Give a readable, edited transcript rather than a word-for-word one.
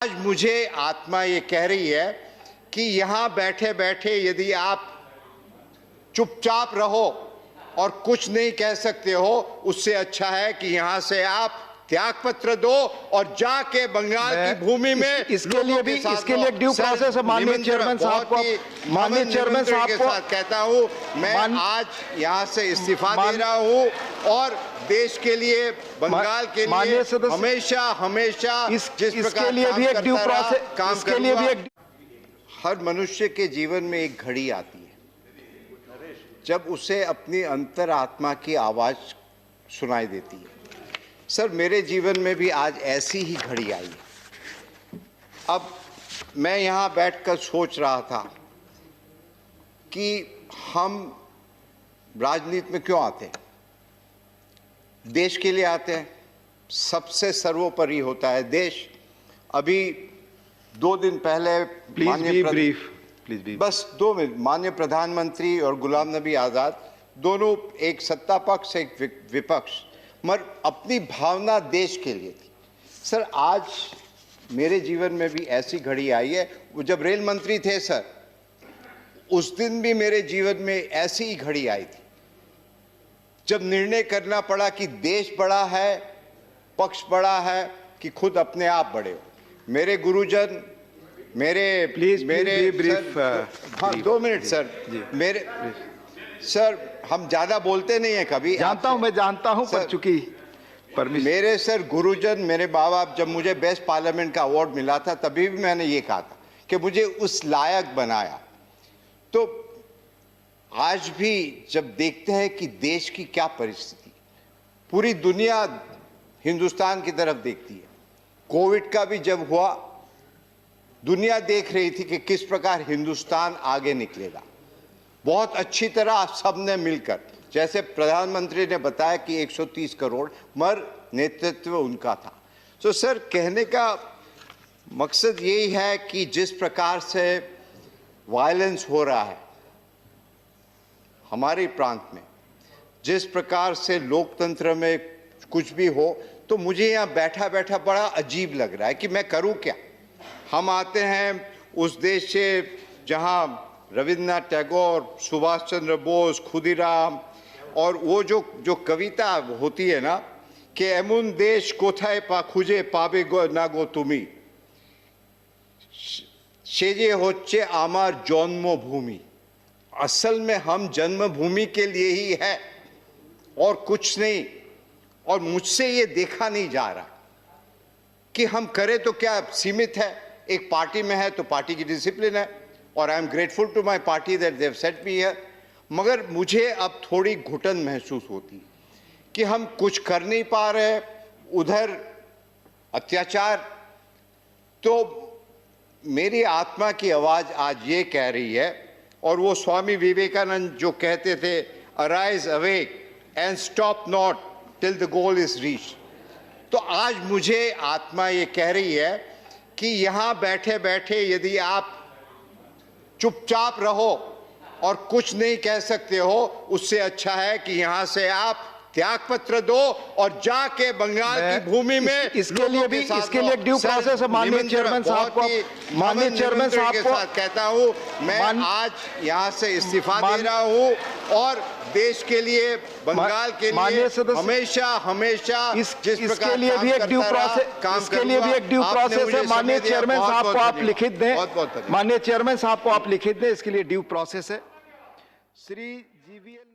आज मुझे आत्मा ये कह रही है कि यहाँ बैठे बैठे यदि आप चुपचाप रहो और कुछ नहीं कह सकते हो, उससे अच्छा है कि यहाँ से आप त्यागपत्र दो और जाके बंगाल की भूमि में इसके लिए ड्यू प्रोसेस है। माननीय चेयरमैन साहब को कहता हूँ, मैं आज यहाँ से इस्तीफा दे रहा हूँ और देश के लिए, बंगाल के लिए हमेशा हमेशा जिस प्रकार काम करूंगा। हर मनुष्य के जीवन में एक घड़ी आती है जब उसे अपनी अंतरात्मा की आवाज सुनाई देती है। सर, मेरे जीवन में भी आज ऐसी ही घड़ी आई है। अब मैं यहाँ बैठकर सोच रहा था कि हम राजनीति में क्यों आते हैं। देश के लिए आते हैं, सबसे सर्वोपरि होता है देश। अभी 2 दिन पहले बस 2 मिनट, माननीय प्रधानमंत्री और गुलाम नबी आज़ाद दोनों, एक सत्ता पक्ष एक विपक्ष, मगर अपनी भावना देश के लिए थी। सर, आज मेरे जीवन में भी ऐसी घड़ी आई है। वो जब रेल मंत्री थे सर, उस दिन भी मेरे जीवन में ऐसी ही घड़ी आई थी जब निर्णय करना पड़ा कि देश बड़ा है, पक्ष बड़ा है कि खुद अपने आप बड़े हो। मेरे गुरुजन, हाँ 2 मिनट सर, सर हम ज्यादा बोलते नहीं है कभी। मैं जानता हूं पर चूंकि मेरे सर गुरुजन, मेरे बाप बाप, जब मुझे बेस्ट पार्लियामेंट का अवार्ड मिला था तभी भी मैंने ये कहा था कि मुझे उस लायक बनाया। तो आज भी जब देखते हैं कि देश की क्या परिस्थिति, पूरी दुनिया हिंदुस्तान की तरफ देखती है। कोविड का भी जब हुआ, दुनिया देख रही थी कि किस प्रकार हिंदुस्तान आगे निकलेगा। बहुत अच्छी तरह आप सबने मिलकर, जैसे प्रधानमंत्री ने बताया कि 130 करोड़, मगर नेतृत्व उनका था। तो सर, कहने का मकसद यही है कि जिस प्रकार से वायलेंस हो रहा है हमारे प्रांत में, जिस प्रकार से लोकतंत्र में कुछ भी हो, तो मुझे यहाँ बैठा बैठा बड़ा अजीब लग रहा है कि मैं करूँ क्या। हम आते हैं उस देश से जहाँ रविन्द्रनाथ टैगोर, सुभाष चंद्र बोस, खुदीराम, और वो जो कविता होती है ना कि एमुन देश कोथाय पा खुजे पाबे गो ना गो तुमी, सेजे होच्छे आमार जन्मभूमि। असल में हम जन्मभूमि के लिए ही है और कुछ नहीं। और मुझसे ये देखा नहीं जा रहा कि हम करें तो क्या सीमित है। एक पार्टी में है तो पार्टी की डिसिप्लिन है, और I am grateful to my party that they have set me here. मगर मुझे अब थोड़ी घुटन महसूस होती है कि हम कुछ कर नहीं पा रहे, उधर अत्याचार। तो मेरी आत्मा की आवाज़ आज ये कह रही है, और वो स्वामी विवेकानंद जो कहते थे, arise awake and stop not till the goal is reach. तो आज मुझे आत्मा ये कह रही है कि यहाँ बैठे बैठे यदि आप चुपचाप रहो और कुछ नहीं कह सकते हो, उससे अच्छा है कि यहाँ से आप त्यागपत्र दो और जाके बंगाल की भूमि में इसके लिए ड्यू प्रोसेस है। माननीय चेयरमैन साहब को कहता हूँ, मैं आज यहाँ से इस्तीफा दे रहा हूँ और देश के लिए, बंगाल के लिए हमेशा हमेशा जिस प्रकार एक ड्यू प्रोसेस है। माननीय चेयरमैन साहब को आप लिखित दें, माननीय चेयरमैन साहब को आप लिखित दें, इसके लिए ड्यू प्रोसेस है। श्री जीवीएल